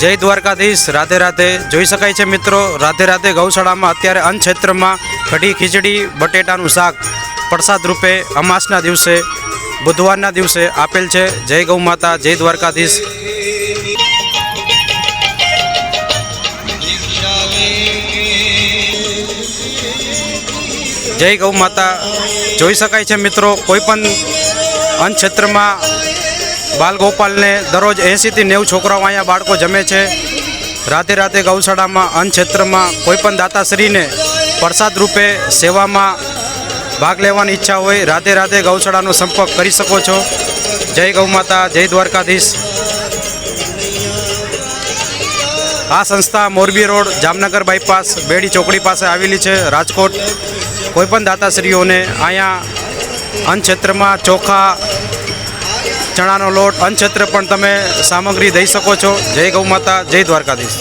जय द्वारकाधीश। राधे राधे। જોઈ શકાય છે મિત્રો, રાધે રાધે ગૌશાળામાં અત્યારે અન્ન ક્ષેત્રમાં કઢી ખીચડી બટેટાનું શાક પ્રસાદ રૂપે અમાસના દિવસે બુધવારના દિવસે આપેલ છે। જય ગૌ માતા, જય દ્વારકાધીશ। જય ગૌ માતા। જોઈ શકાય છે મિત્રો, કોઈપણ અન્ન ક્ષેત્રમાં બાલગોપાલને દરરોજ 80 થી 90 છોકરાઓ અહીંયા બાળકો જમે છે। રાધે રાધે ગૌશાળામાં અન્ન ક્ષેત્રમાં કોઈપણ દાતાશ્રીને પ્રસાદ રૂપે સેવામાં ભાગ લેવાની ઈચ્છા હોય, રાધે રાધે ગૌશાળાનો સંપર્ક કરી શકો છો। જય ગૌ માતા, જય દ્વારકાધીશ। આ સંસ્થા મોરબી રોડ, જામનગર બાયપાસ, બેડી ચોકડી પાસે આવેલી છે, રાજકોટ। કોઈપણ દાતાશ્રીઓને અહીંયા અન્ન ક્ષેત્રમાં ચોખા, ચણાનો લોટ, અન્ન ક્ષેત્રે પણ તમે સામગ્રી દઈ શકો છો। જય ગૌ માતા, જય દ્વારકાધીશ।